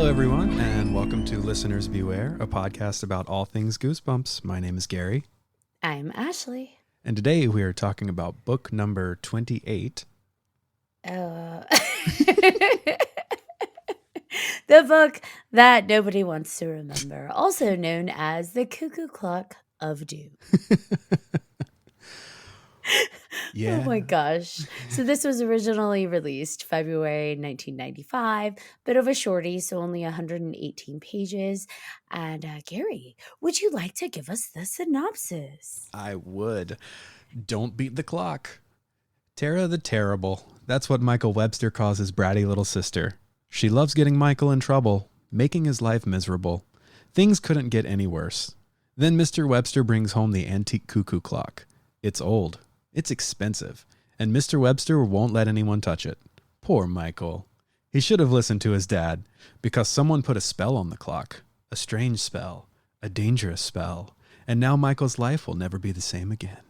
Hello, everyone, and welcome to Listeners Beware, a podcast about all things Goosebumps. My name is Gary, I'm Ashley. and today we are talking about book number 28. The book that nobody wants to remember, also known as The Cuckoo Clock of Doom. Yeah. Oh my gosh. So this was originally released February 1995, bit of a shorty, so only 118 pages. And Gary, would you like to give us the synopsis? I would. Don't beat the clock. Tara the Terrible. That's what Michael Webster calls his bratty little sister. She loves getting Michael in trouble, making his life miserable. Things couldn't get any worse. Then Mr. Webster brings home the antique cuckoo clock. It's old. It's expensive. And Mr. Webster won't let anyone touch it. Poor Michael. He should have listened to his dad, because someone put a spell on the clock. A strange spell. A dangerous spell. And now Michael's life will never be the same again.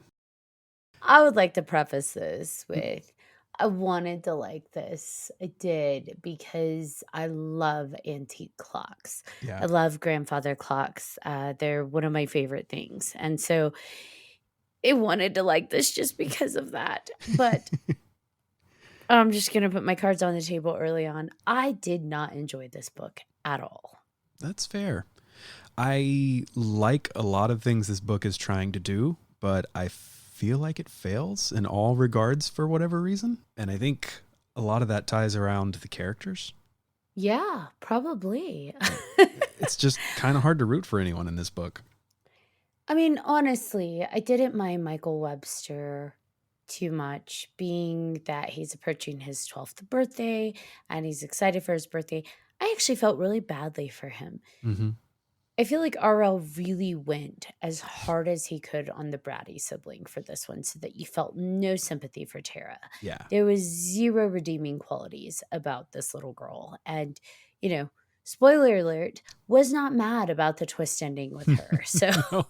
I would like to preface this with I wanted to like this. I did because I love antique clocks. I Yeah. love grandfather clocks. They're one of my favorite things. And so I wanted to like this just because of that. But I'm just going to put my cards on the table early on. I did not enjoy this book at all. That's fair. I like a lot of things this book is trying to do, but I feel like it fails in all regards for whatever reason. And I think a lot of that ties around the characters. Yeah, probably. It's just kind of hard to root for anyone in this book. I mean, honestly, I didn't mind Michael Webster too much, being that he's approaching his 12th birthday and he's excited for his birthday. I actually felt really badly for him. Mm-hmm. I feel like RL really went as hard as he could on the bratty sibling for this one so that you felt no sympathy for Tara. Yeah. There was zero redeeming qualities about this little girl. And, spoiler alert, was not mad about the twist ending with her. So No.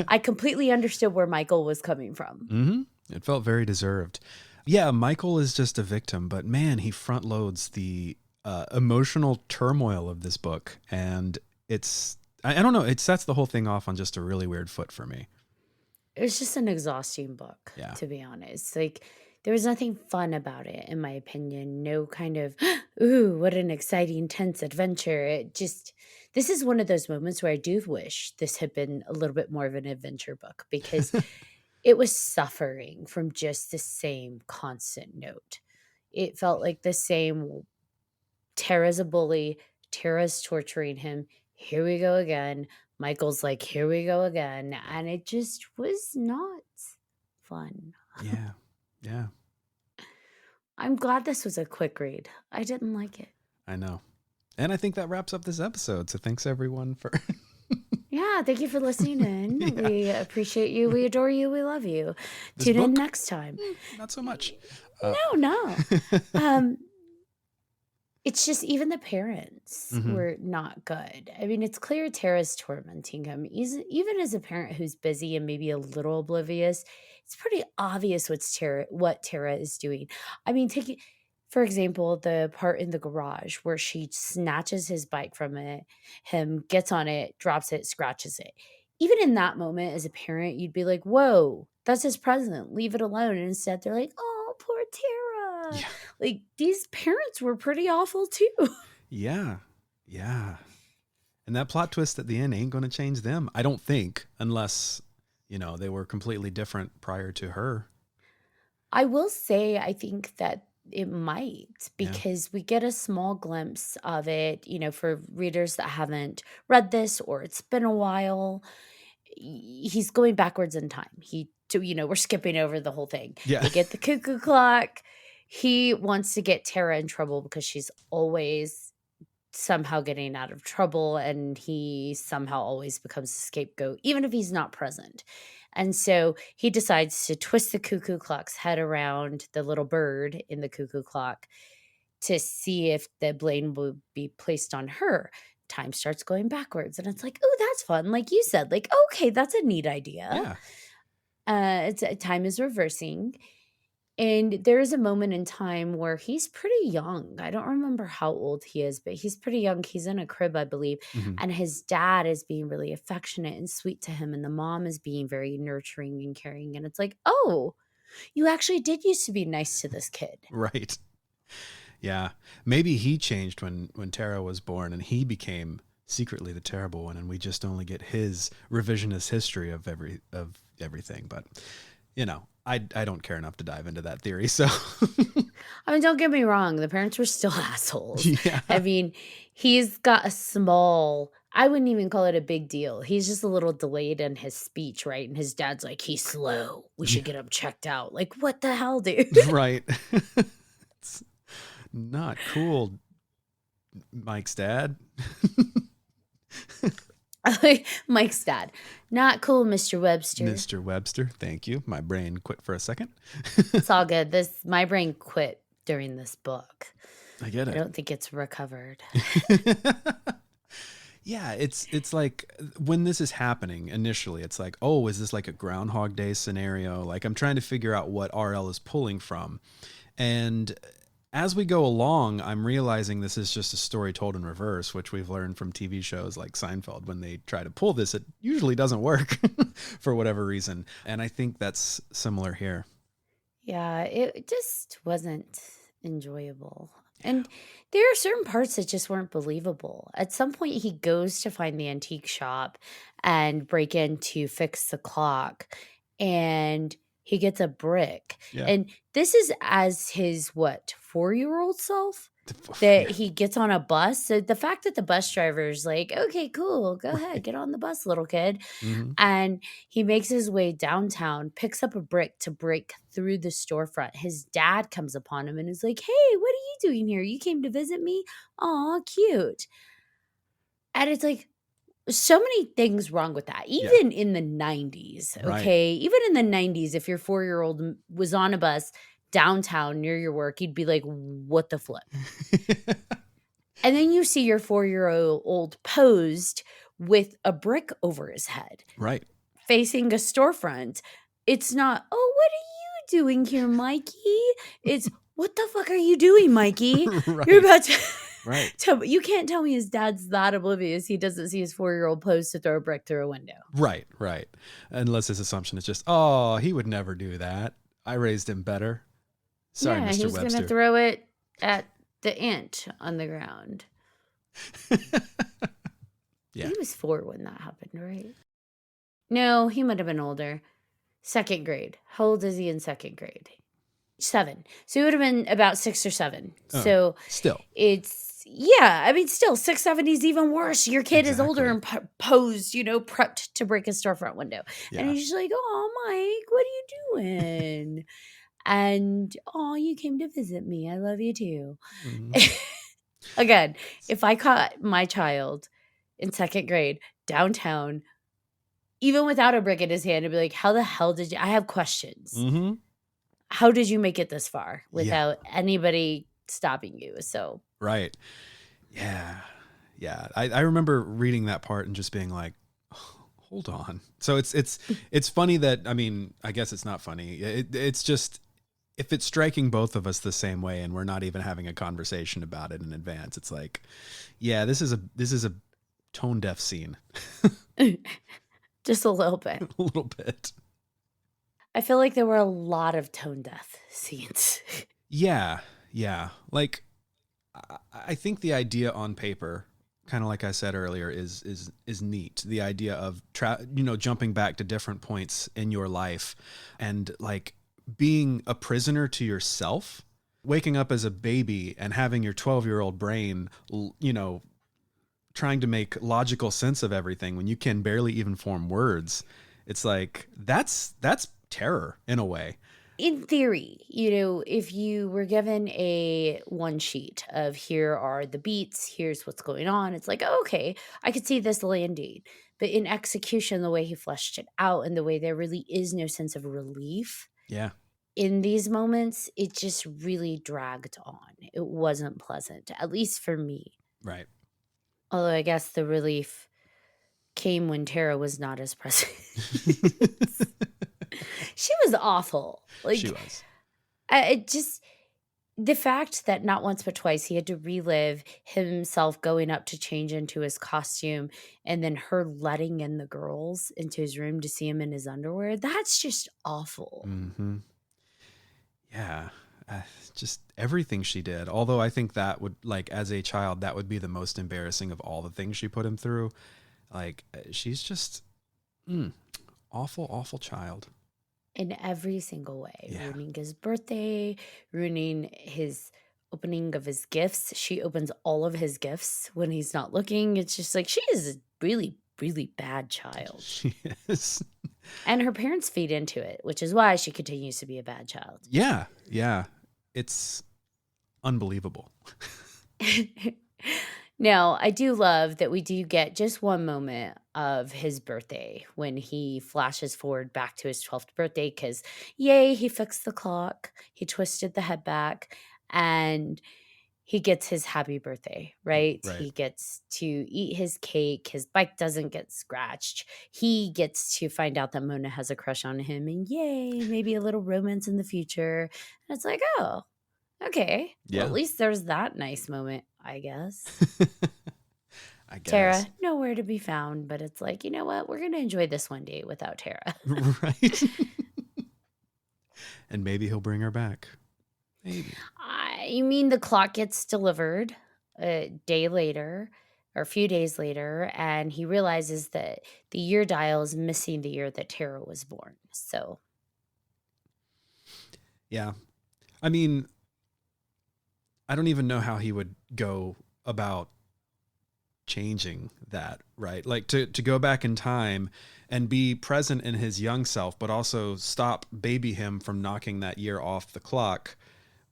I completely understood where Michael was coming from. Mm-hmm. It felt very deserved. Yeah, Michael is just a victim, but man, he front loads the emotional turmoil of this book. And it's, I don't know, it sets the whole thing off on just a really weird foot for me. It was just an exhausting book, Yeah. to be honest. Like, there was nothing fun about it, in my opinion. No kind of, ooh, what an exciting, tense adventure. This is one of those moments where I do wish this had been a little bit more of an adventure book because it was suffering from just the same constant note. It felt like the same Tara's a bully, Tara's torturing him. Here we go again. Michael's like, here we go again. And it just was not fun. Yeah. Yeah. I'm glad this was a quick read. I didn't like it. I know. And I think that wraps up this episode. So thanks everyone for Yeah, thank you for listening in. Yeah. We appreciate you. We adore you. We love you. This Tune in book? next time. Not so much. No. It's just even the parents Mhm. were not good. I mean, it's clear Tara's tormenting him. Even as a parent who's busy and maybe a little oblivious, it's pretty obvious what Tara is doing. I mean, for example, the part in the garage where she snatches his bike from him, gets on it, drops it, scratches it. Even in that moment, as a parent, you'd be like, whoa, that's his present. Leave it alone. And instead, they're like, oh, poor Tara. Yeah. Like, these parents were pretty awful too. Yeah. Yeah. And that plot twist at the end ain't going to change them, I don't think, unless, they were completely different prior to her. I will say, I think that it might, Yeah. because we get a small glimpse of it, for readers that haven't read this or it's been a while. He's going backwards in time. We're skipping over the whole thing. Yeah. They get the cuckoo clock. He wants to get Tara in trouble because she's always somehow getting out of trouble, and he somehow always becomes a scapegoat, even if he's not present. And so he decides to twist the cuckoo clock's head around the little bird in the cuckoo clock to see if the blame will be placed on her. Time starts going backwards, and it's like, oh, that's fun. Like you said, like, okay, that's a neat idea. Yeah. Time is reversing. And there is a moment in time where he's pretty young. I don't remember how old he is, but he's pretty young. He's in a crib, I believe. Mhm. And his dad is being really affectionate and sweet to him. And the mom is being very nurturing and caring. And it's like, oh, you actually did used to be nice to this kid. Right. Yeah. Maybe he changed when Tara was born and he became secretly the terrible one, and we just only get his revisionist history of everything. But I don't care enough to dive into that theory. So I mean, don't get me wrong. The parents were still assholes. yeah. I mean, he's got a small, I wouldn't even call it a big deal. He's just a little delayed in his speech, right? And his dad's like, he's slow. We should get him checked out. Like, what the hell, dude? Right. It's not cool, Mike's dad. Mike's dad. Not cool, Mr. Webster. Mr. Webster, thank you. My brain quit for a second. It's all good. My brain quit during this book. I get I it. don't think it's recovered. Yeah, it's like when this is happening initially, it's like, oh, is this like a Groundhog Day scenario? Like I'm trying to figure out what RL is pulling from. And as we go along, I'm realizing this is just a story told in reverse, which we've learned from TV shows like Seinfeld. When they try to pull this, it usually doesn't work for whatever reason. And I think that's similar here. Yeah, it just wasn't enjoyable. And there are certain parts that just weren't believable. At some point, he goes to find the antique shop and break in to fix the clock, and he gets a brick. Yeah. And this is as his, 4-year-old self? That he gets on a bus. So the fact that the bus driver is like, okay, cool, go ahead, get on the bus, little kid. Mm-hmm. And he makes his way downtown, picks up a brick to break through the storefront. His dad comes upon him and is like, hey, what are you doing here? You came to visit me? Aw, cute. And it's like, so many things wrong with that. Even in the 90s, okay? Even in the 90s, if your 4-year-old was on a bus downtown near your work, you'd be like, what the flip? And then you see your 4-year-old posed with a brick over his head. Right. Facing a storefront. It's not, oh, what are you doing here, Mikey? It's, what the fuck are you doing, Mikey? Right. You're about to... Right. You can't tell me his dad's that oblivious. He doesn't see his 4-year-old pose to throw a brick through a window. Right. Unless his assumption is just, oh, he would never do that. I raised him better. Sorry, yeah, Mr. he was Webster. going to throw it at the ant on the ground. Yeah. He was 4 when that happened, right? No, he might have been older. 2nd grade. How old is he in 2nd grade? 7. So he would have been about 6 or 7. Oh, so still. I mean, still, 6, 7 is even worse. Your kid is older and posed, prepped to break a storefront window. Yeah. And he's just like, oh, Mike, what are you doing? And, oh, you came to visit me. I love you too. Mhm. Again, if I caught my child in 2nd grade downtown, even without a brick in his hand, I'd be like, how the hell did you? I have questions. Mm-hmm. How did you make it this far without anybody stopping you? So Right. Yeah. I remember reading that part and just being like, oh, hold on. So it's funny that, I mean, I guess it's not funny. It's just, if it's striking both of us the same way and we're not even having a conversation about it in advance, it's like, yeah, this is a tone deaf scene. just a little bit. A little bit. I feel like there were a lot of tone deaf scenes. Yeah. Like, I think the idea on paper, kind of like I said earlier, is neat. The idea of jumping back to different points in your life and like being a prisoner to yourself, waking up as a baby and having your 12-year-old brain, trying to make logical sense of everything when you can barely even form words. It's like, that's terror in a way. In theory, if you were given a one sheet of here are the beats, here's what's going on, it's like, oh, okay, I could see this landing. But in execution, the way he fleshed it out and the way there really is no sense of relief. Yeah. In these moments, it just really dragged on. It wasn't pleasant, at least for me. Right. Although I guess the relief came when Tara was not as present. She was awful. She was. it just the fact that not once but twice he had to relive himself going up to change into his costume and then her letting in the girls into his room to see him in his underwear, that's just awful. Mm-hmm. Yeah. Uh, just everything she did. Although I think that would, like, as a child, that would be the most embarrassing of all the things she put him through. Like, she's just awful, awful child. In every single way, Yeah. ruining his birthday, ruining his opening of his gifts. She opens all of his gifts when he's not looking. It's just like she is a really, really bad child. She is. And her parents feed into it, which is why she continues to be a bad child. Yeah. Yeah. It's unbelievable. Now, I do love that we do get just one moment of his birthday when he flashes forward back to his 12th birthday because, yay, he fixed the clock. He twisted the head back and he gets his happy birthday, right? Right. He gets to eat his cake. His bike doesn't get scratched. He gets to find out that Mona has a crush on him and yay, maybe a little romance in the future. And it's like, oh, okay. Yeah. Well, at least there's that nice moment, I guess. I guess. Tara, nowhere to be found, but it's like, you know what? We're going to enjoy this one day without Tara. Right. And maybe he'll bring her back. Maybe. You mean the clock gets delivered a day later or a few days later, and he realizes that the year dial is missing the year that Tara was born. So, yeah. I mean, I don't even know how he would go about changing that, right? Like to go back in time and be present in his young self, but also stop baby him from knocking that year off the clock,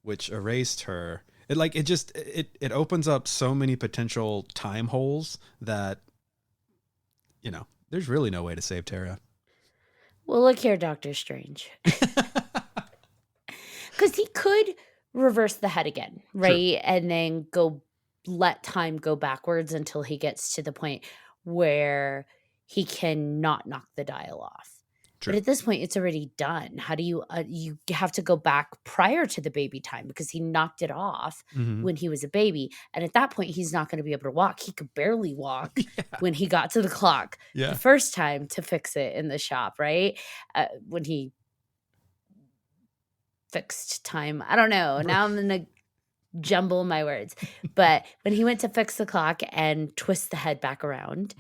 which erased her. It opens up so many potential time holes that, there's really no way to save Tara. well, look here, Doctor Strange. Because he could reverse the head again, right? Sure. And then let time go backwards until he gets to the point where he can not knock the dial off. True. But at this point, it's already done. How do you have to go back prior to the baby time because he knocked it off when he was a baby. And at that point, he's not going to be able to walk. He could barely walk when he got to the clock the first time to fix it in the shop, right? When he fixed time. I don't know. Now I'm going to jumble my words. But when he went to fix the clock and twist the head back around,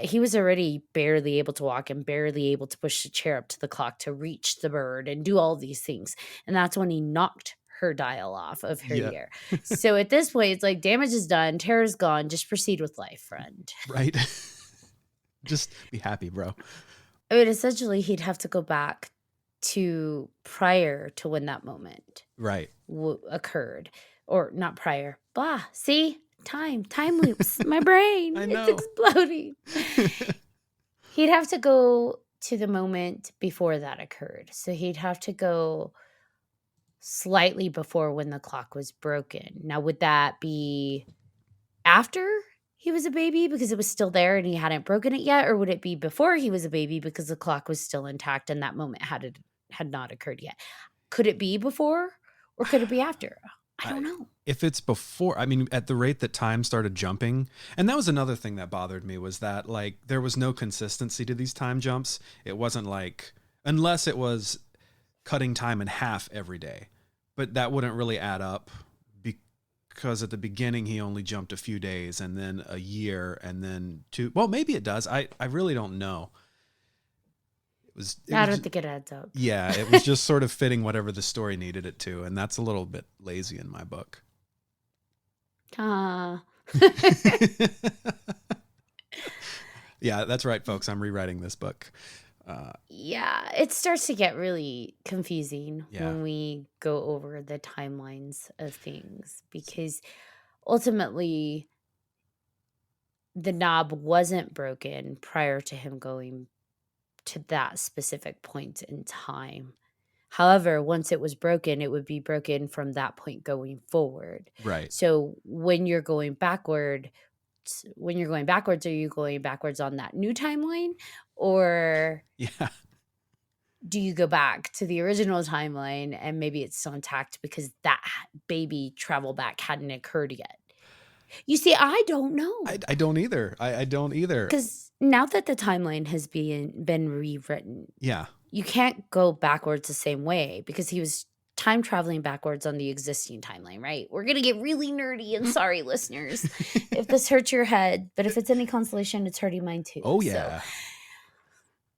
he was already barely able to walk and barely able to push the chair up to the clock to reach the bird and do all these things. And that's when he knocked her dial off of her year. So at this point, it's like damage is done. Terror's gone. Just proceed with life, friend. Right. Just be happy, bro. I mean, essentially, he'd have to go back to prior to when that moment occurred. Or not prior. Blah. See? Time loops. My brain. It's exploding. He'd have to go to the moment before that occurred. So he'd have to go slightly before when the clock was broken. Now, would that be after he was a baby because it was still there and he hadn't broken it yet? Or would it be before he was a baby because the clock was still intact and that moment had not occurred yet? Could it be before or could it be after? I don't know. If it's before, I mean, at the rate that time started jumping, and that was another thing that bothered me was that, like, there was no consistency to these time jumps. It wasn't like, unless it was cutting time in half every day, but that wouldn't really add up because at the beginning he only jumped a few days and then a year and then two. Well, maybe it does. I really don't know. I don't think it adds up. Yeah, it was just sort of fitting whatever the story needed it to, and that's a little bit lazy in my book. Yeah, that's right, folks. I'm rewriting this book. Yeah, it starts to get really confusing when we go over the timelines of things because ultimately the knob wasn't broken prior to him going to that specific point in time. However, once it was broken, it would be broken from that point going forward. Right. So when you're going backwards, are you going backwards on that new timeline or do you go back to the original timeline and maybe it's still intact because that baby travel back hadn't occurred yet? You see, I don't know. I don't either. I don't either. Because now that the timeline has been rewritten, Yeah. you can't go backwards the same way because he was time traveling backwards on the existing timeline, right? We're going to get really nerdy and sorry, listeners, if this hurts your head, but if it's any consolation, it's hurting mine too. Oh, So yeah.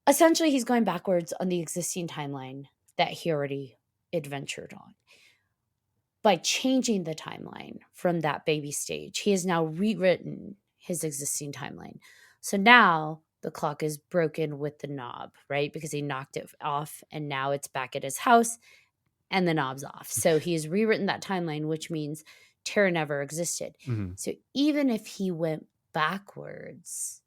essentially, he's going backwards on the existing timeline that he already adventured on. By changing the timeline from that baby stage, he has now rewritten his existing timeline. So now the clock is broken with the knob, right? Because he knocked it off and now it's back at his house and the knob's off. So he has rewritten that timeline, which means Tara never existed. Mhm. So even if he went backwards,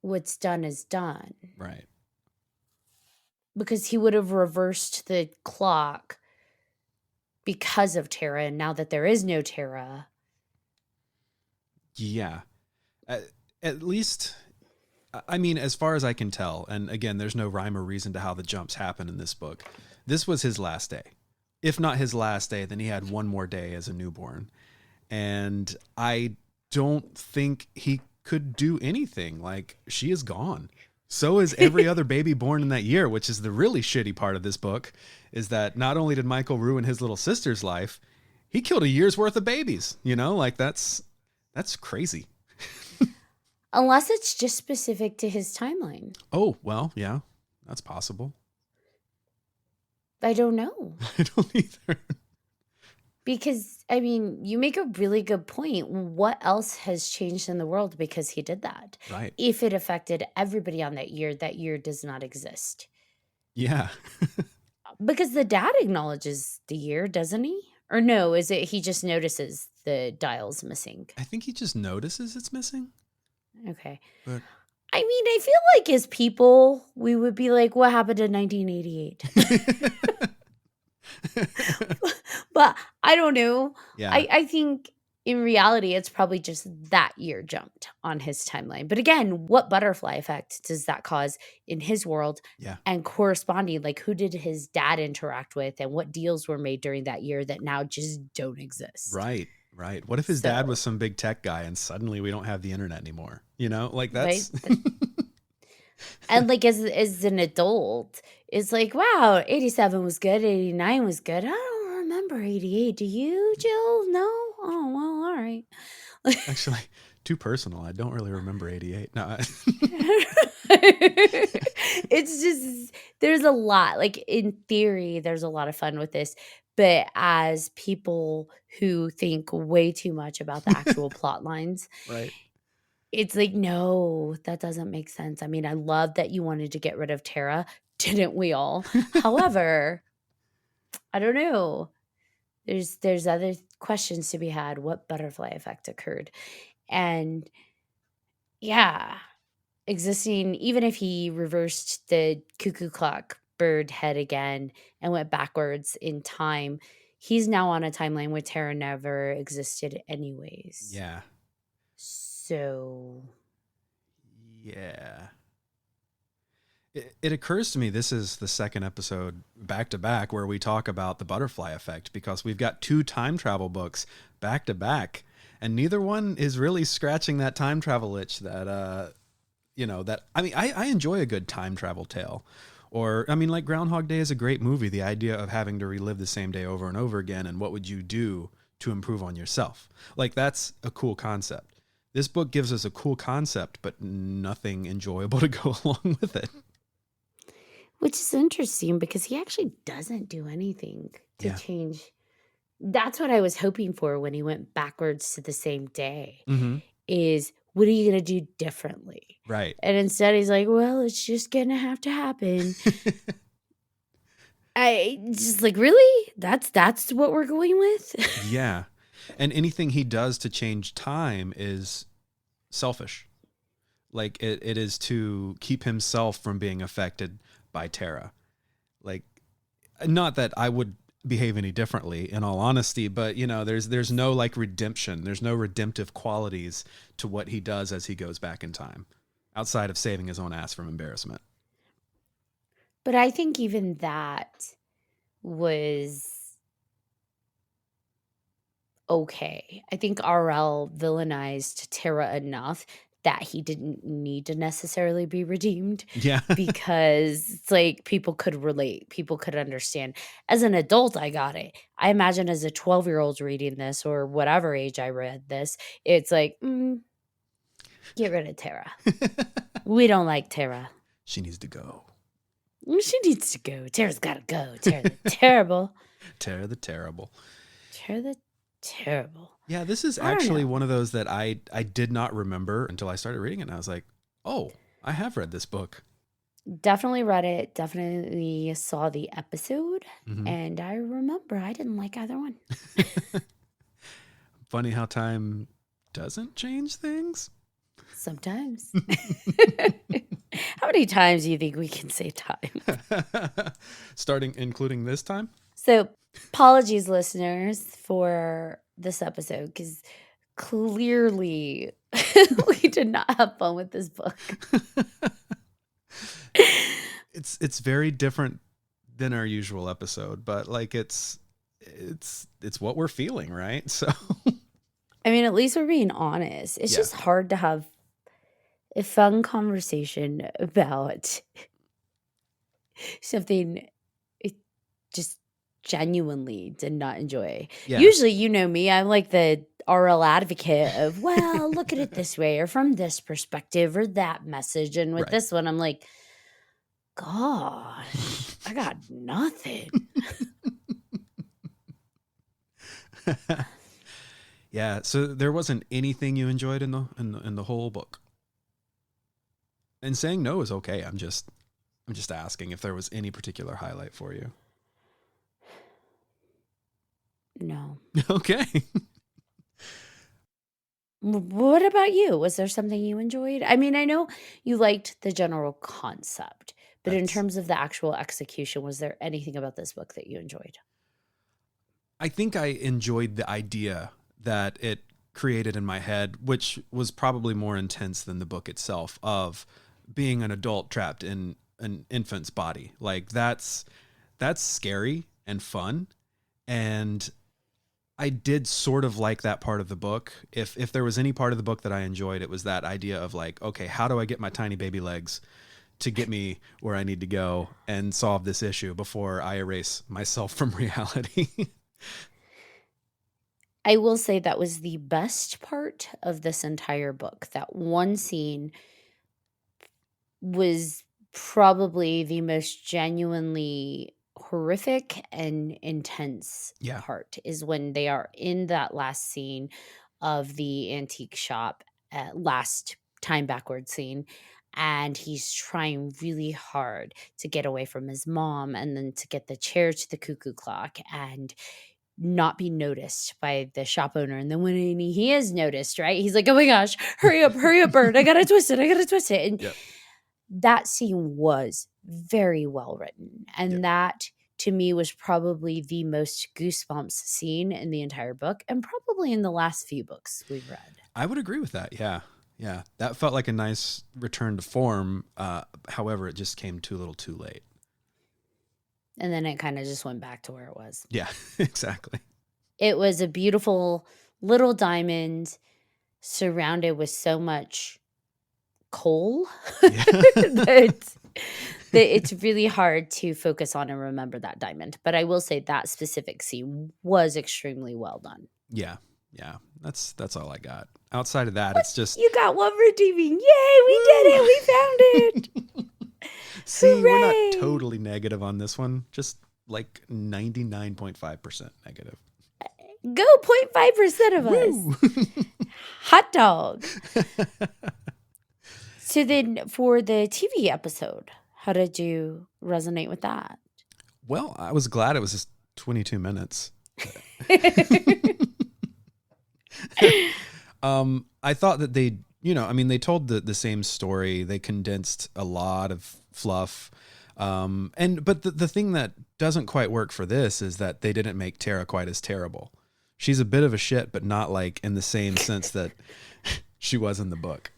what's done is done. Right. Because he would have reversed the clock because of Tara. And now that there is no Tara, Yeah. At least, I mean, as far as I can tell, and again, there's no rhyme or reason to how the jumps happen in this book. This was his last day. If not his last day, then he had one more day as a newborn. And I don't think he could do anything. Like, she is gone. So is every other baby born in that year, which is the really shitty part of this book, is that not only did Michael ruin his little sister's life, he killed a year's worth of babies. You know, like that's crazy. unless it's just specific to his timeline. Oh, well, yeah, that's possible. I don't know. I don't either. Because, I mean, you make a really good point. What else has changed in the world because he did that? Right. If it affected everybody on that year does not exist. Yeah. Because the dad acknowledges the year, doesn't he? Or no, is it he just notices the dial's missing? I think he just notices it's missing. Okay. But I mean, I feel like as people, we would be like, what happened in 1988? But I don't know. yeah. I think in reality, it's probably just that year jumped on his timeline. But again, what butterfly effect does that cause in his world? Yeah. And corresponding, like who did his dad interact with and what deals were made during that year that now just don't exist? Right. Right. What if his dad was some big tech guy and suddenly we don't have the internet anymore? You know, like that's Right? And like as an adult, it's like, wow, 87 was good, 89 was good. I don't remember 88. Do you, Jill? No? Oh, well, all right. actually too personal. I don't really remember 88. No. It's just there's a lot. Like in theory, there's a lot of fun with this. But as people who think way too much about the actual plot lines, Right. it's like, no, that doesn't make sense. I mean, I love that you wanted to get rid of Tara. Didn't we all? However, I don't know. There's other questions to be had. What butterfly effect occurred? And yeah, existing, even if he reversed the cuckoo clock bird head again and went backwards in time, he's now on a timeline where Tara never existed anyways. Yeah. So Yeah. It occurs to me this is the second episode back to back where we talk about the butterfly effect because we've got two time travel books back to back and neither one is really scratching that time travel itch that you know, that I mean I enjoy a good time travel tale. Or I mean, like Groundhog Day is a great movie, the idea of having to relive the same day over and over again and what would you do to improve on yourself. Like that's a cool concept. This book gives us a cool concept, but nothing enjoyable to go along with it. which is interesting because he actually doesn't do anything to Yeah. change. That's what I was hoping for when he went backwards to the same day. Mm-hmm. Is what are you going to do differently? Right. And instead he's like, well, it's just going to have to happen. I just like, really? That's what we're going with? Yeah. And anything he does to change time is selfish. Like it is to keep himself from being affected by Tara. Like, not that I would behave any differently in all honesty, but you know, there's no like redemption. There's no redemptive qualities to what he does as he goes back in time outside of saving his own ass from embarrassment. But I think even that was okay. I think RL villainized Tara enough that he didn't need to necessarily be redeemed Yeah. because it's like people could relate, people could understand. As an adult, I got it. I imagine as a 12-year-old reading this or whatever age I read this, it's like, get rid of Tara. We don't like Tara. She needs to go. She needs to go. Tara's got to go. Tara the terrible. Tara the terrible. Tara the terrible. Yeah, this is I don't actually know. one of those that I did not remember until I started reading it. And I was like, oh, I have read this book. Definitely read it. Definitely saw the episode. Mhm. And I remember I didn't like either one. Funny how time doesn't change things. Sometimes. How many times do you think we can say time? Including this time. So, apologies, listeners, for this episode because clearly we did not have fun with this book. It's very different than our usual episode, but like it's what we're feeling, right? So I mean, at least we're being honest. It's Yeah. just hard to have a fun conversation about something it just genuinely did not enjoy. Yeah. Usually, you know me, I'm like the RL advocate of, well, look at it this way or from this perspective or that message. And with Right. this one, I'm like, gosh, I got nothing. Yeah, so there wasn't anything you enjoyed in the whole book. And saying no is okay. I'm just asking if there was any particular highlight for you. No. Okay. What about you? Was there something you enjoyed? I mean, I know you liked the general concept, but in That's- terms of the actual execution, was there anything about this book that you enjoyed? I think I enjoyed the idea that it created in my head, which was probably more intense than the book itself, of being an adult trapped in an infant's body. Like that's scary and fun. And I did sort of like that part of the book. If there was any part of the book that I enjoyed, it was that idea of like, okay, how do I get my tiny baby legs to get me where I need to go and solve this issue before I erase myself from reality? I will say that was the best part of this entire book. That one scene was probably the most genuinely horrific and intense Yeah. part is when they are in that last scene of the antique shop, last time backward scene, and he's trying really hard to get away from his mom and then to get the chair to the cuckoo clock and not be noticed by the shop owner. And then when he is noticed, right, he's like, oh my gosh, hurry up, Bird, I gotta twist it. And Yep. that scene was very well written. And Yep. that to me was probably the most goosebumps scene in the entire book and probably in the last few books we've read. I would agree with that. Yeah. Yeah. That felt like a nice return to form. However, it just came too little too late. And then it kind of just went back to where it was. Yeah, exactly. It was a beautiful little diamond surrounded with so much coal Yeah. that it's really hard to focus on and remember that diamond. But I will say that specific scene was extremely well done. Yeah. Yeah. That's all I got. Outside of that, it's just You got one redeeming. Yay, we did it. We found it. see, we're Hooray! not totally negative on this one. Just like 99.5% negative. Go 0.5% of us. Hot dog. So then for the TV episode, how did you resonate with that? Well, I was glad it was just 22 minutes. I thought that they told the same story. They condensed a lot of fluff. But the thing that doesn't quite work for this is that they didn't make Tara quite as terrible. She's a bit of a shit, but not like in the same sense that she was in the book.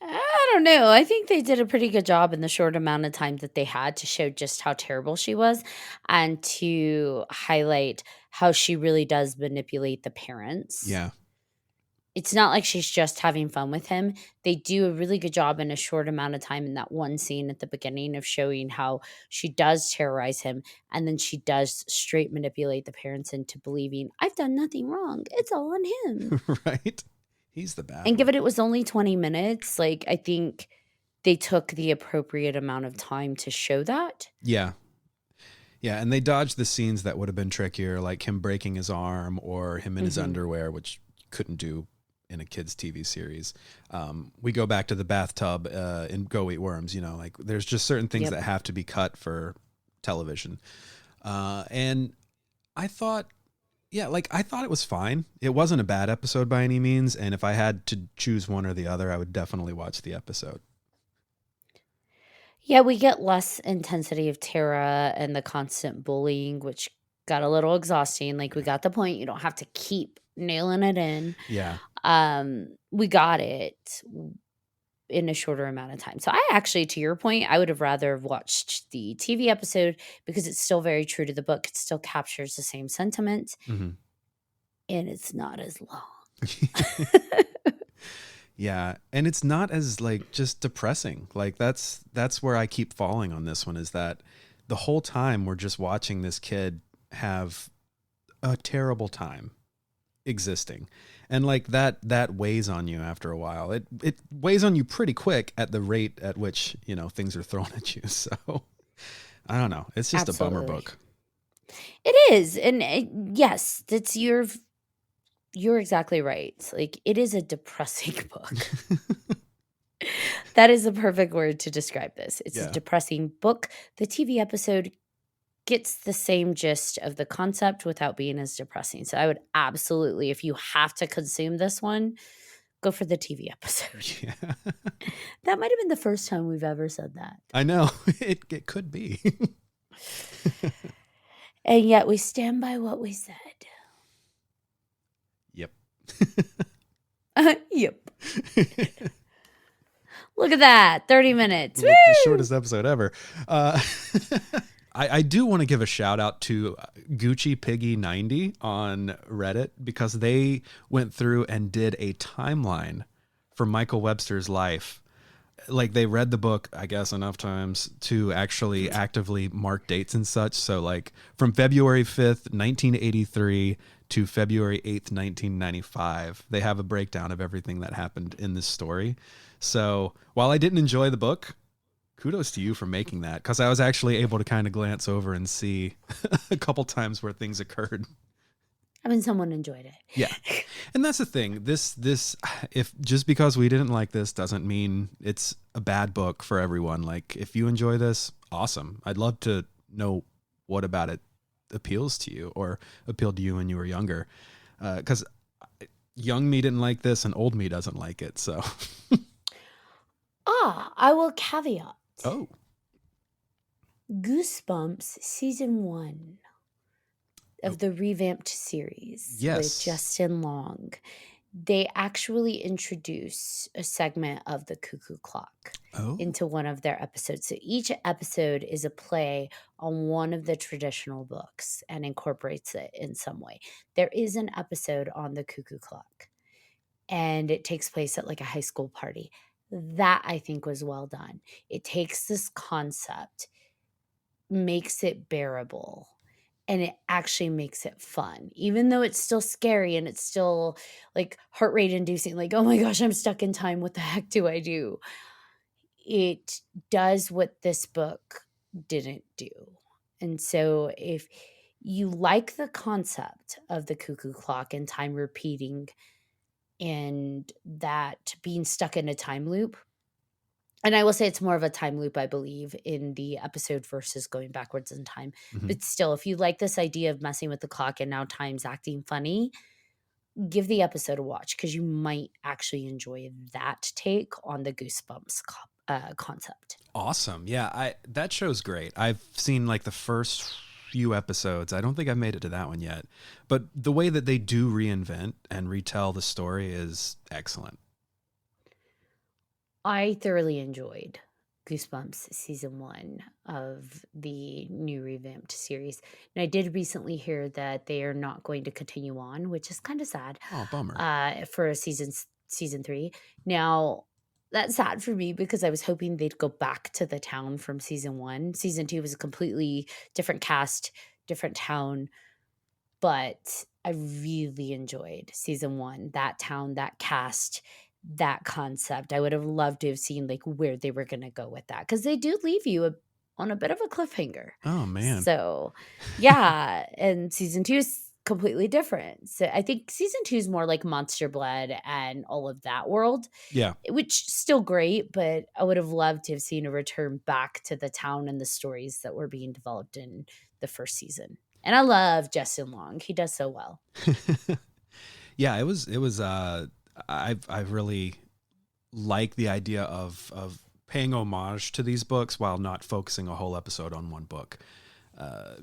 I don't know. I think they did a pretty good job in the short amount of time that they had to show just how terrible she was and to highlight how she really does manipulate the parents. Yeah. It's not like she's just having fun with him. They do a really good job in a short amount of time in that one scene at the beginning of showing how she does terrorize him and then she does straight manipulate the parents into believing, I've done nothing wrong. It's all on him. Right? He's the bad And one. given it was only 20 minutes, like, I think they took the appropriate amount of time to show that. Yeah. Yeah, and they dodged the scenes that would have been trickier, like him breaking his arm or him in his underwear, which you couldn't do in a kids' TV series. We go back to the bathtub in Go Eat Worms. You know, like there's just certain things that have to be cut for television. And I thought, I thought it was fine. It wasn't a bad episode by any means. And if I had to choose one or the other, I would definitely watch the episode. Yeah, we get less intensity of Tara and the constant bullying, which got a little exhausting. Like, we got the point. You don't have to keep nailing it in. Yeah. We got it in a shorter amount of time. So I actually, to your point, I would have rather watched the TV episode because it's still very true to the book. It still captures the same sentiment, and it's not as long. Yeah, and it's not as like just depressing. Like that's where I keep falling on this one, is that the whole time we're just watching this kid have a terrible time existing. And like that weighs on you after a while. It weighs on you pretty quick at the rate at which, you know, things are thrown at you. So I don't know. It's just Absolutely. a bummer book. It is. And yes, that's you're exactly right. Like, it is a depressing book. That is the perfect word to describe this. It's a depressing book. The TV episode gets the same gist of the concept without being as depressing. So I would absolutely, if you have to consume this one, go for the TV episode. Yeah. That might have been the first time we've ever said that. I know. It could be. And yet we stand by what we said. Yep. Yep. Look at that. 30 minutes. The shortest episode ever. I do want to give a shout out to Gucci Piggy 90 on Reddit, because they went through and did a timeline for Michael Webster's life. Like, they read the book, I guess, enough times to actually actively mark dates and such. So like from February 5th, 1983 to February 8th, 1995, they have a breakdown of everything that happened in this story. So while I didn't enjoy the book, kudos to you for making that, because I was actually able to kind of glance over and see a couple times where things occurred. I mean, someone enjoyed it. Yeah. And that's the thing. This, if just because we didn't like this doesn't mean it's a bad book for everyone. Like, if you enjoy this, awesome. I'd love to know what about it appeals to you or appealed to you when you were younger. Because young me didn't like this and old me doesn't like it. So. I will caveat. Oh. Goosebumps season 1 of the revamped series with Justin Long, they actually introduce a segment of the Cuckoo Clock into one of their episodes. So each episode is a play on one of the traditional books and incorporates it in some way. There is an episode on the Cuckoo Clock, and it takes place at like a high school party. That, I think, was well done. It takes this concept, makes it bearable, and it actually makes it fun, even though it's still scary and it's still like heart rate inducing, like, oh my gosh, I'm stuck in time. What the heck do I do? It does what this book didn't do. And so if you like the concept of the Cuckoo Clock and time repeating and that being stuck in a time loop, and I will say it's more of a time loop, I believe, in the episode versus going backwards in time. Mm-hmm. But still, if you like this idea of messing with the clock and now time's acting funny, give the episode a watch, because you might actually enjoy that take on the Goosebumps concept. Awesome. Yeah, that show's great. I've seen like the first few episodes. I don't think I've made it to that one yet. But the way that they do reinvent and retell the story is excellent. I thoroughly enjoyed Goosebumps season 1 of the new revamped series. And I did recently hear that they are not going to continue on, which is kind of sad, Oh, bummer. for a season 3. Now, that's sad for me because I was hoping they'd go back to the town from season 1. Season 2 was a completely different cast, different town, but I really enjoyed season 1, that town, that cast, that concept. I would have loved to have seen, like, where they were gonna go with that because they do leave you on a bit of a cliffhanger. Oh, man. So, yeah, and season 2 is completely different. So, I think season 2 is more like Monster Blood and all of that world, Yeah. which still great, but I would have loved to have seen a return back to the town and the stories that were being developed in the first season. And I love Justin Long. He does so well. Yeah, it was I really like the idea of paying homage to these books while not focusing a whole episode on one book.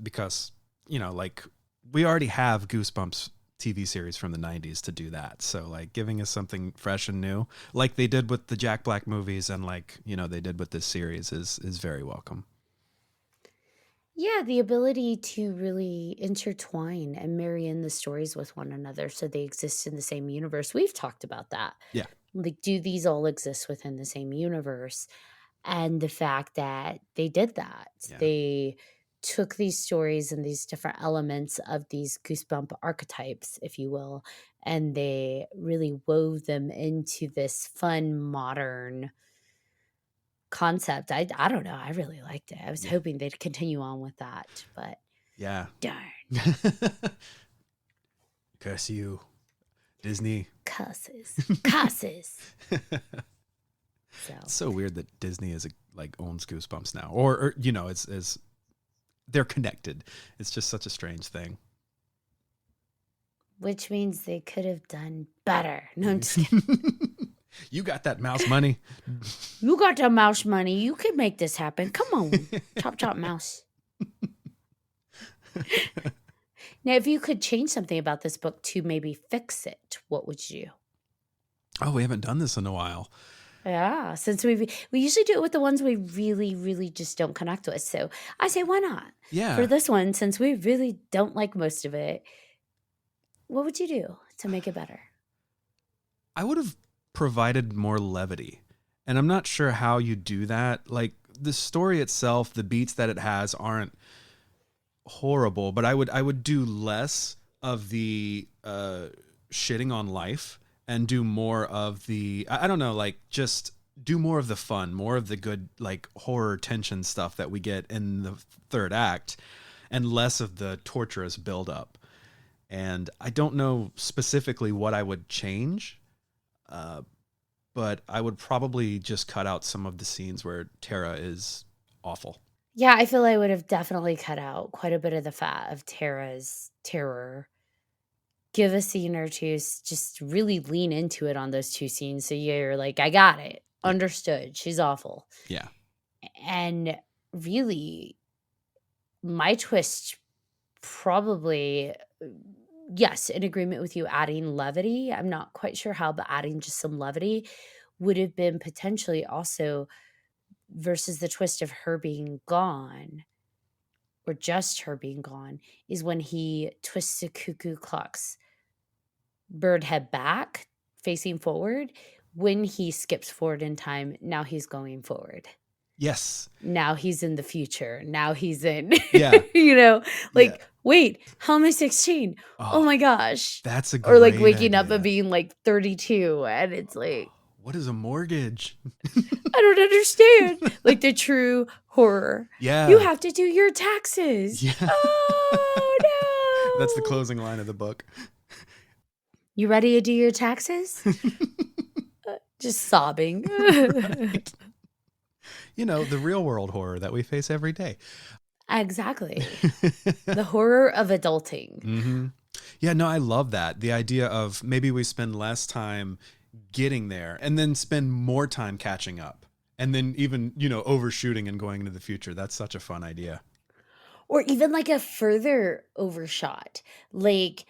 Because, like we already have Goosebumps TV series from the 90s to do that. So like giving us something fresh and new, like they did with the Jack Black movies and like, they did with this series is very welcome. Yeah, the ability to really intertwine and marry in the stories with one another so they exist in the same universe. We've talked about that. Yeah. Like, do these all exist within the same universe? And the fact that they did that, Yeah. they took these stories and these different elements of these goosebump archetypes, if you will, and they really wove them into this fun, modern concept. I don't know. I really liked it. I was Yeah. hoping they'd continue on with that, but Yeah. darn. Curse you, Disney. Cusses. Cusses. So It's so weird that Disney is like owns Goosebumps now, or it's they're connected. It's just such a strange thing. which means they could have done better. No, I'm just kidding. You got that mouse money. You got the mouse money. You can make this happen. Come on. Chop, chop, mouse. Now, if you could change something about this book to maybe fix it, what would you do? Oh, we haven't done this in a while. Yeah, since we usually do it with the ones we really, really just don't connect with. So I say, why not? Yeah. For this one, since we really don't like most of it, what would you do to make it better? I would have provided more levity. And I'm not sure how you do that. Like the story itself, the beats that it has aren't horrible, but I would do less of the shitting on life and do more of the I don't know, like just do more of the fun, more of the good like horror tension stuff that we get in the third act and less of the torturous buildup. And I don't know specifically what I would change, but I would probably just cut out some of the scenes where Tara is awful. Yeah, I feel I would have definitely cut out quite a bit of the fat of Tara's terror. Give a scene or two, just really lean into it on those 2 scenes so you're like, "I got it. Yeah. Understood. She's awful." Yeah. And really, my twist probably yes, in agreement with you adding levity. I'm not quite sure how, but adding just some levity would have been potentially also versus the twist of her being gone or just her being gone is when he twists the cuckoo clock's bird head back facing forward. When he skips forward in time, now he's going forward. Yes. Now he's in the future. Now he's in, Yeah. like, Yeah. wait, how am I 16? Oh my gosh. That's a great Or like waking up idea. and being like 32. And it's like, what is a mortgage? I don't understand. Like the true horror. Yeah. You have to do your taxes. Yeah. Oh no. That's the closing line of the book. You ready to do your taxes? Just sobbing. Right. The real world horror that we face every day. Exactly. The horror of adulting. Mm-hmm. Yeah, no, I love that. The idea of maybe we spend less time getting there and then spend more time catching up. And then even, overshooting and going into the future. That's such a fun idea. Or even like a further overshot. Like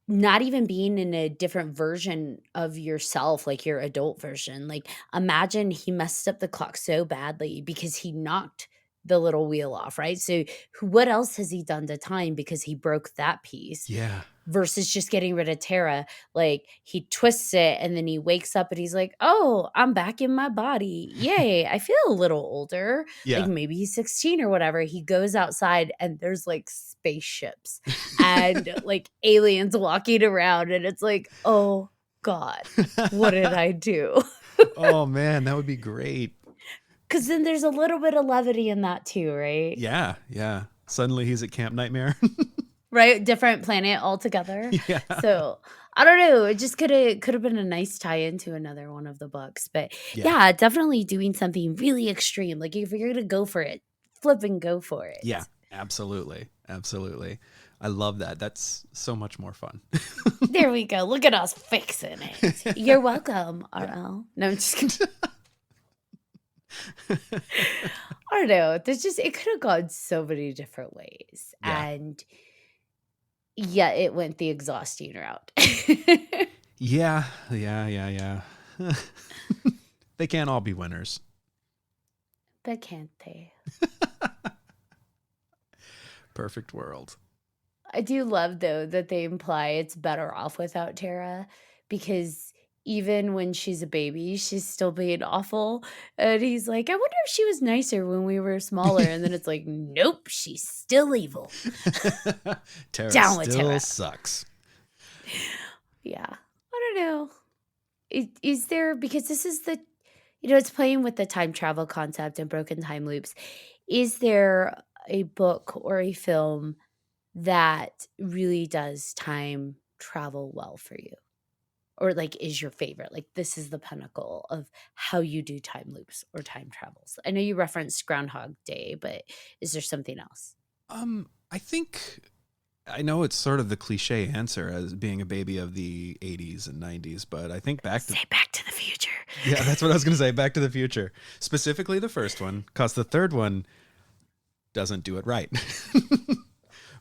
not even being in a different version of yourself, like your adult version. Like, imagine he messed up the clock so badly because he knocked the little wheel off, right? So, what else has he done to time because he broke that piece? Yeah. Versus just getting rid of Tara. Like, he twists it and then he wakes up and he's like, "Oh, I'm back in my body. Yay, I feel a little older." Like, Yeah. maybe he's 16 or whatever. He goes outside and there's like spaceships and like aliens walking around and it's like, "Oh God, what did I do?" Oh man, that would be great. Cuz then there's a little bit of levity in that too, right? Yeah, yeah. Suddenly he's at Camp Nightmare. Right? Different planet altogether. Yeah. So, I don't know, it just coulda been a nice tie-in to another one of the books, but Yeah. yeah, definitely doing something really extreme, like, if you're gonna go for it, flip and go for it. Yeah, absolutely. Absolutely. I love that. That's so much more fun. There we go, look at us fixing it. You're welcome, RL. No, I'm just kidding. I don't know, there's just it coulda gone so many different ways, Yeah. and yeah, it went the exhausting route. Yeah. Yeah. They can't all be winners. But can't they? Perfect world. I do love, though, that they imply it's better off without Tara because even when she's a baby, she's still being awful. And he's like, I wonder if she was nicer when we were smaller. And then it's like, nope, she's still evil. Tara Down with still Tara. sucks. Yeah. I don't know. Is there, because this is the, it's playing with the time travel concept and broken time loops. Is there a book or a film that really does time travel well for you? Or like is your favorite? Like this is the pinnacle of how you do time loops or time travels. I know you referenced Groundhog Day, but is there something else? I think I know it's sort of the cliche answer as being a baby of the 80s and 90s, but I think Back to the Future. Yeah, that's what I was going to say. Back to the Future. Specifically the first one, because the third one doesn't do it right.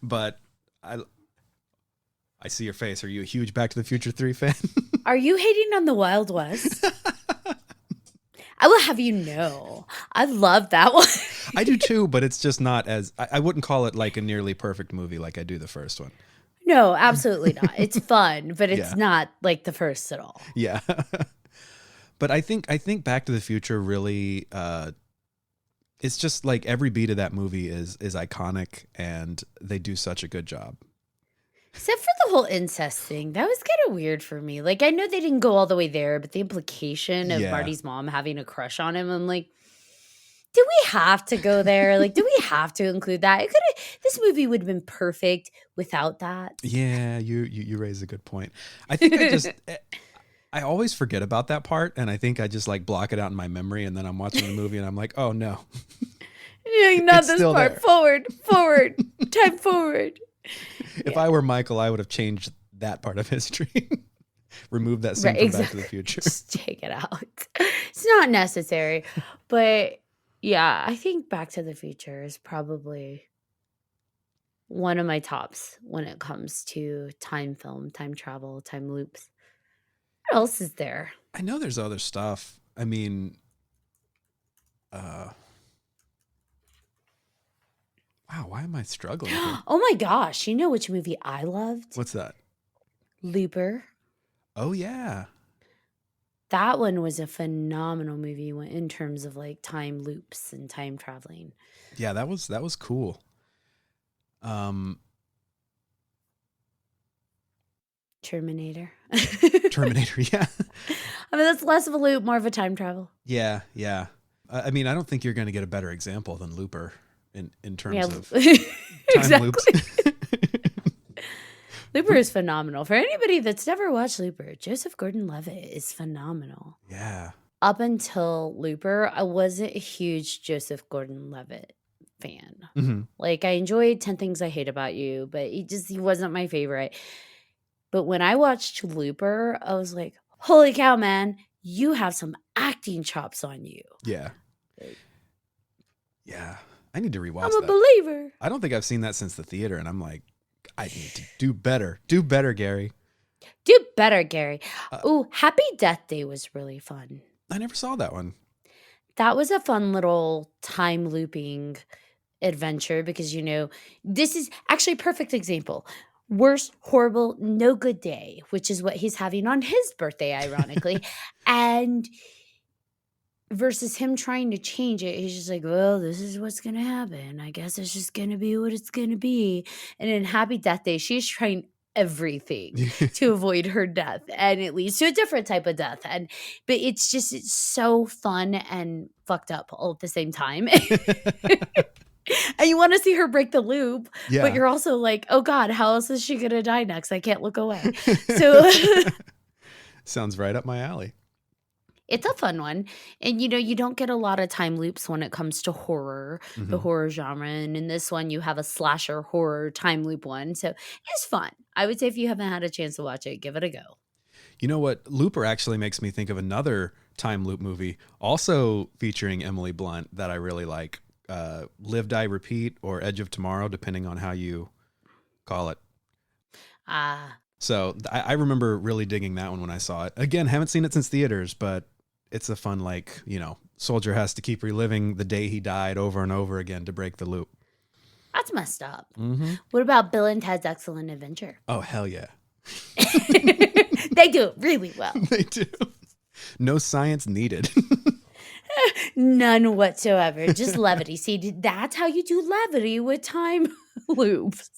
But I see your face. Are you a huge Back to the Future 3 fan? Are you hating on the Wild West? I will have you know, I love that one. I do too, but it's just not as I wouldn't call it like a nearly perfect movie like I do the first one. No, absolutely not. It's fun, but it's Yeah. not like the first at all. Yeah. But I think Back to the Future really it's just like every beat of that movie is iconic and they do such a good job. Except for the whole incest thing. That was kind of weird for me. Like, I know they didn't go all the way there, but the implication of Yeah. Marty's mom having a crush on him, I'm like, do we have to go there? Like, do we have to include that? It could have. This movie would have been perfect without that. Yeah, you raise a good point. I think I always forget about that part, and I think I just like block it out in my memory, and then I'm watching the movie, and I'm like, oh no. Yeah, not It's this still part. there. Forward, time forward. If I were Michael, I would have changed that part of history. Remove that scene from Back to the Future. Just take it out. It's not necessary. But yeah, I think Back to the Future is probably one of my tops when it comes to time film, time travel, time loops. What else is there? I know there's other stuff. I mean, wow, why am I struggling here? Oh my gosh, you know which movie I loved? What's that? Looper. Oh yeah. That one was a phenomenal movie in terms of like time loops and time traveling. Yeah, that was cool. Terminator. Terminator, yeah. I mean, that's less of a loop, more of a time travel. Yeah. I mean, I don't think you're going to get a better example than Looper in terms of time loops. Looper is phenomenal. For anybody that's never watched Looper, Joseph Gordon-Levitt is phenomenal. Yeah. Up until Looper, I wasn't a huge Joseph Gordon-Levitt fan. Mm-hmm. Like, I enjoyed 10 Things I Hate About You, but he wasn't my favorite. But when I watched Looper, I was like, holy cow, man, you have some acting chops on you. Yeah. Yeah. I need to rewatch I'm a that. believer. I don't think I've seen that since the theater, and I'm like, I need to do better. Do better, Gary. Do better, Gary. Uh, Ooh, Happy Death Day was really fun. I never saw that one. That was a fun little time looping adventure because, this is actually a perfect example. Worst, horrible, no good day, which is what he's having on his birthday, ironically. And versus him trying to change it, he's just like, well, this is what's going to happen. I guess it's just going to be what it's going to be. And in Happy Death Day, she's trying everything to avoid her death, and it leads to a different type of death. But it's so fun and fucked up all at the same time. And you want to see her break the loop, but you're also like, oh God, how else is she going to die next? I can't look away. So sounds right up my alley. it's a fun one. And you don't get a lot of time loops when it comes to horror, the horror genre. And in this one, you have a slasher horror time loop one. So it's fun. I would say if you haven't had a chance to watch it, give it a go. You know what? Looper actually makes me think of another time loop movie, also featuring Emily Blunt, that I really like. Live, Die, Repeat, or Edge of Tomorrow, depending on how you call it. So I remember really digging that one when I saw it. Again, haven't seen it since theaters, but it's a fun, soldier has to keep reliving the day he died over and over again to break the loop. That's messed up. Mm-hmm. What about Bill and Ted's Excellent Adventure? Oh, hell yeah. They do it really well. They do. No science needed. None whatsoever. Just levity. See, that's how you do levity with time loops.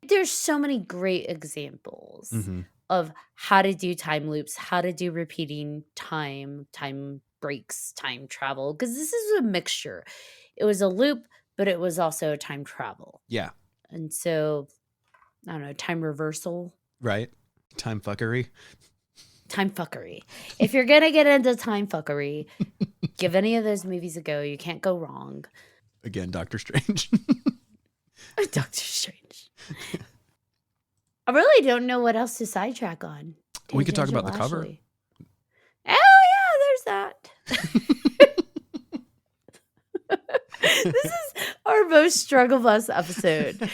There's so many great examples of how to do time loops, how to do repeating time breaks, time travel, because this is a mixture. It was a loop, but it was also time travel. Yeah. And so, I don't know, time reversal. Right. Time fuckery. Time fuckery. If you're going to get into time fuckery, give any of those movies a go. You can't go wrong. Again, Doctor Strange. Doctor Strange. I really don't know what else to sidetrack on. We could talk about the cover. Oh, yeah, there's that. This is our most struggle bus episode.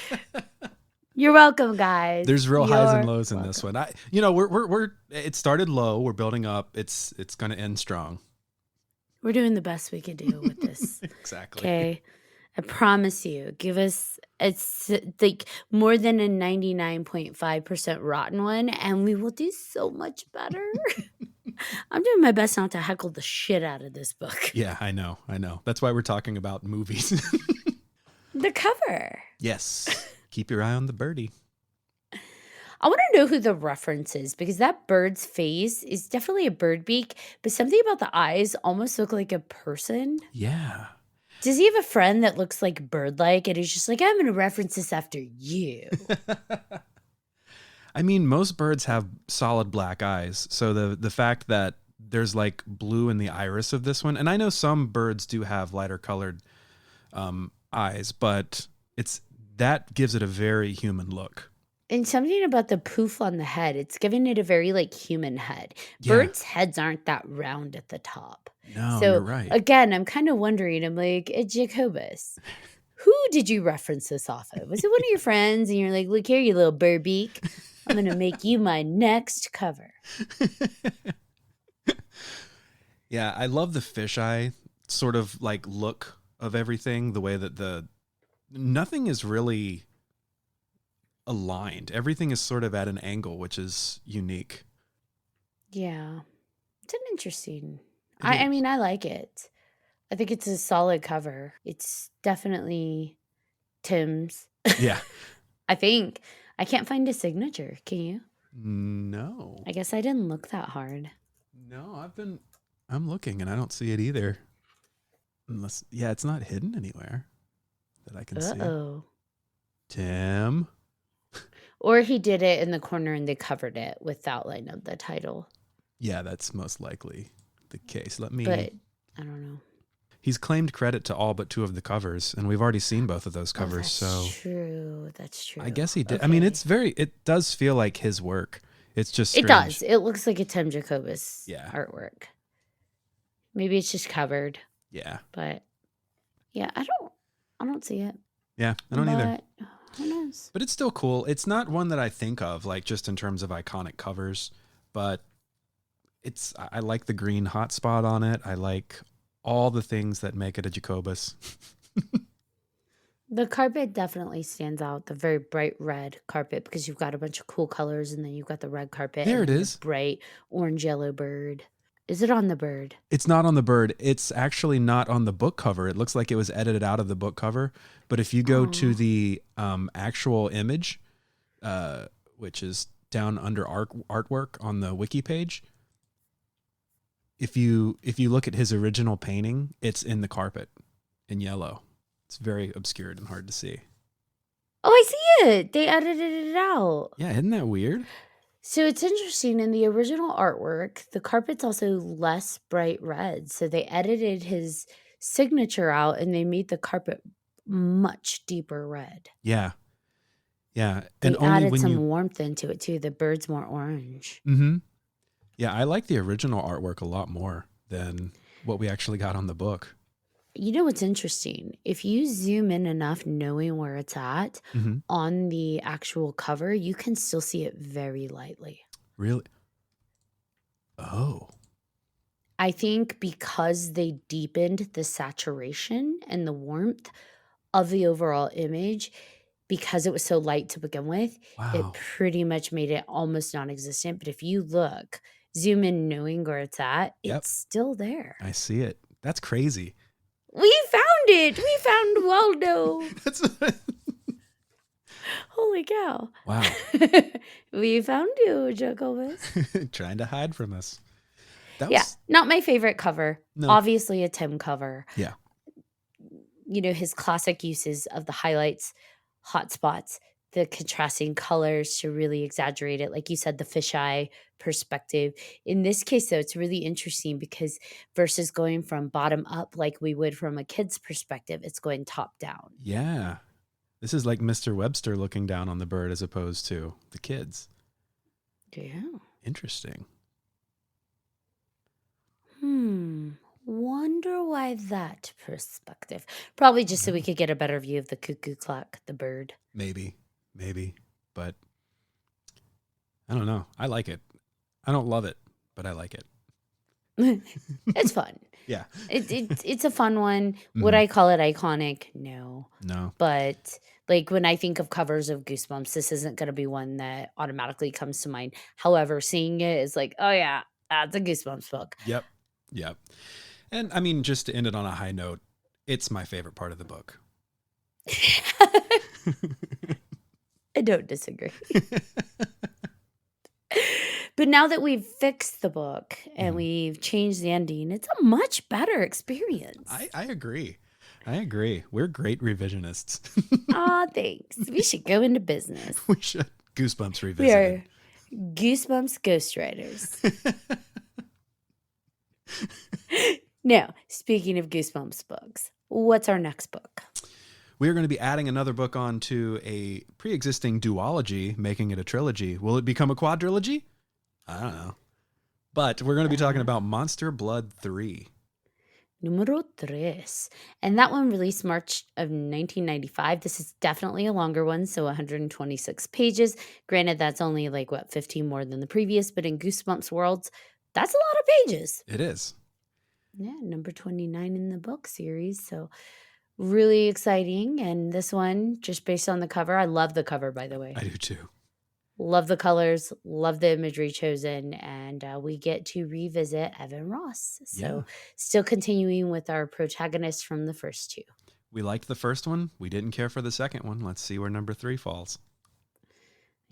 You're welcome, guys. There's real highs and lows in this one. We're it started low. We're building up. It's going to end strong. We're doing the best we can do with this. Exactly. Okay. I promise you, give us like more than a 99.5% rotten one, and we will do so much better. I'm doing my best not to heckle the shit out of this book. Yeah, I know. That's why we're talking about movies. The cover. Yes. Keep your eye on the birdie. I want to know who the reference is, because that bird's face is definitely a bird beak, but something about the eyes almost look like a person. Yeah. Does he have a friend that looks like bird-like, and he's just like, I'm going to reference this after you? I mean, most birds have solid black eyes. So the fact that there's like blue in the iris of this one, and I know some birds do have lighter colored eyes, but that gives it a very human look. And something about the poof on the head, it's giving it a very human head. Yeah. Birds' heads aren't that round at the top. No, so, you're right. Again, I'm kind of wondering, I'm like, Jacobus, who did you reference this off of? Was it one of your friends? And you're like, look here, you little bird beak. I'm going to make you my next cover. Yeah, I love the fisheye sort of look of everything, the way that nothing is really aligned. Everything is sort of at an angle, which is unique. Yeah. It's an interesting. I mean, I like it. I think it's a solid cover. It's definitely Tim's. Yeah. I think. I can't find a signature. Can you? No. I guess I didn't look that hard. No, I'm looking and I don't see it either. It's not hidden anywhere that I can see. Uh-oh. Tim. Or he did it in the corner and they covered it with the outline of the title. Yeah, that's most likely the case. But I don't know. He's claimed credit to all but 2 of the covers, and we've already seen both of those covers. That's true. I guess he did. Okay. I mean, it does feel like his work. It's just strange. It does. It looks like a Tim Jacobus artwork. Maybe it's just covered. Yeah. But yeah, I don't see it. Yeah, I don't either. Who knows? is. But it's still cool. It's not one that I think of, like, just in terms of iconic covers, but I like the green hotspot on it. I like all the things that make it a Jacobus. The carpet definitely stands out, the very bright red carpet, because you've got a bunch of cool colors, and then you've got the red carpet, There and it then the is. bright orange yellow bird. Is it on the bird? It's not on the bird. It's actually not on the book cover. It looks like it was edited out of the book cover. But if you go to Oh, the actual image, which is down under artwork on the wiki page, if you look at his original painting, it's in the carpet in yellow. It's very obscured and hard to see. oh, I see it. They edited it out. Yeah, isn't that weird? So it's interesting. In the original artwork, the carpet's also less bright red. So they edited his signature out, and they made the carpet much deeper red. Yeah. Yeah. And They only added when some you warmth into it too. The bird's more orange. Mm-hmm. Yeah, I like the original artwork a lot more than what we actually got on the book. You know what's interesting? If you zoom in enough, knowing where it's at Mm-hmm. on the actual cover, you can still see it very lightly. Really? Oh. I think because they deepened the saturation and the warmth of the overall image, because it was so light to begin with, it Wow. pretty much made it almost non-existent. But if you look, zoom in knowing where it's at, Yep. it's still there. I see it. That's crazy. We found it. We found Waldo. That's Holy cow. wow. We found you, Jacobus. Trying to hide from us. That Yeah, was not my favorite cover. no. Obviously a Tim cover. Yeah. You know, his classic uses of the highlights, hot spots, the contrasting colors to really exaggerate it. Like you said, the fisheye perspective. In this case, though, it's really interesting because versus going from bottom up like we would from a kid's perspective, it's going top down. Yeah. This is like Mr. Webster looking down on the bird as opposed to the kids. Yeah. Interesting. Wonder why that perspective. Probably just so we could get a better view of the cuckoo clock, the bird. Maybe. But I don't know. I like it. I don't love it, but I like it. It's fun. Yeah. It's a fun one. Would I call it iconic? No. No. But like when I think of covers of Goosebumps, this isn't going to be one that automatically comes to mind. However, seeing it is like, oh yeah, that's a Goosebumps book. Yep. And I mean, just to end it on a high note, it's my favorite part of the book. I don't disagree. But now that we've fixed the book and we've changed the ending, it's a much better experience. I agree. We're great revisionists. Aw, thanks. We should go into business. We should. Goosebumps We revisited. are Goosebumps ghostwriters. Now, speaking of Goosebumps books, what's our next book? We're going to be adding another book on to a pre-existing duology, making it a trilogy. Will it become a quadrilogy? I don't know. But we're going to be talking about Monster Blood 3. Numero tres. And that one released March of 1995. This is definitely a longer one, so 126 pages. Granted, that's only like, 15 more than the previous, but in Goosebumps worlds, that's a lot of pages. It is. Yeah, number 29 in the book series. So really exciting. And this one, just based on the cover, I love the cover, by the way. I do too. Love the colors, love the imagery chosen, and we get to revisit Evan Ross. So still continuing with our protagonists from the first two. We liked the first one. We didn't care for the second one. Let's see where number 3 falls.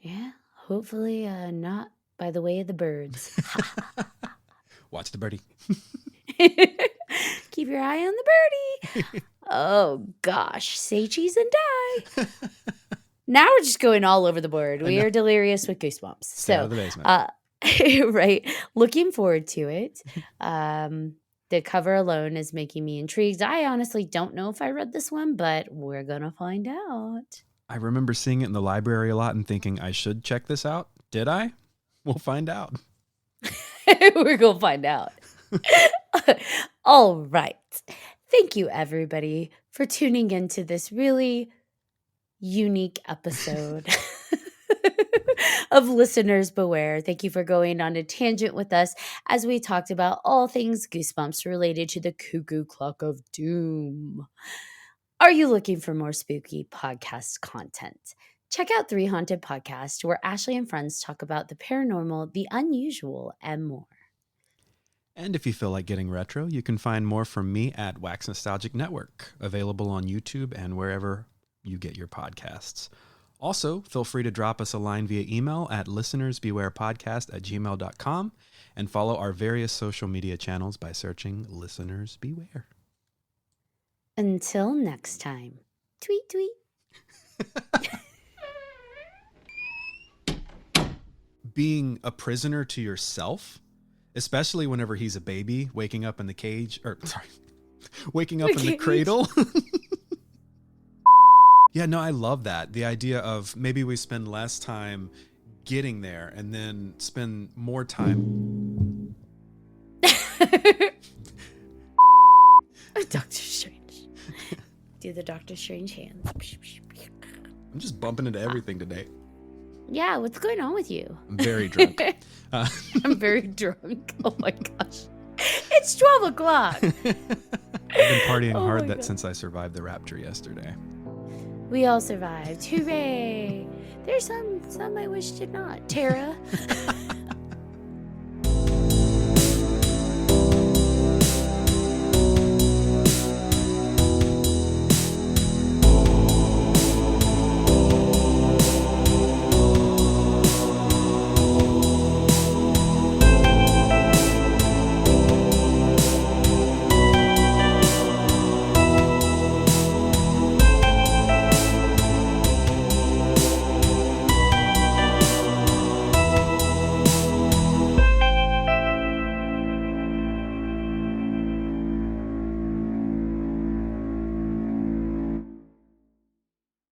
Yeah, hopefully not by the way of the birds. Watch the birdie. Keep your eye on the birdie. Oh, gosh. Say cheese and die. Now we're just going all over the board. We are delirious with Goosebumps. Stay out So, of the basement. right. Looking forward to it. The cover alone is making me intrigued. I honestly don't know if I read this one, but we're going to find out. I remember seeing it in the library a lot and thinking I should check this out. Did I? We'll find out. We're going to find out. All right. Thank you, everybody, for tuning into this really unique episode of Listeners Beware. Thank you for going on a tangent with us as we talked about all things Goosebumps related to the Cuckoo Clock of Doom. Are you looking for more spooky podcast content? Check out 3 Haunted Podcast, where Ashley and friends talk about the paranormal, the unusual, and more. And if you feel like getting retro, you can find more from me at Wax Nostalgic Network, available on YouTube and wherever you get your podcasts. Also, feel free to drop us a line via email at listenersbewarepodcast@gmail.com and follow our various social media channels by searching Listeners Beware. Until next time, tweet, tweet. Being a prisoner to yourself, especially whenever he's a baby, waking up in the cage, waking up in the cradle. Yeah, no, I love that. The idea of maybe we spend less time getting there and then spend more time. Doctor Strange. Do the Doctor Strange hands. I'm just bumping into everything today. Yeah, what's going on with you? I'm very drunk. I'm very drunk. Oh my gosh. It's 12 o'clock. I've been partying hard since I survived the rapture yesterday. We all survived. Hooray. There's some I wish did not. Tara.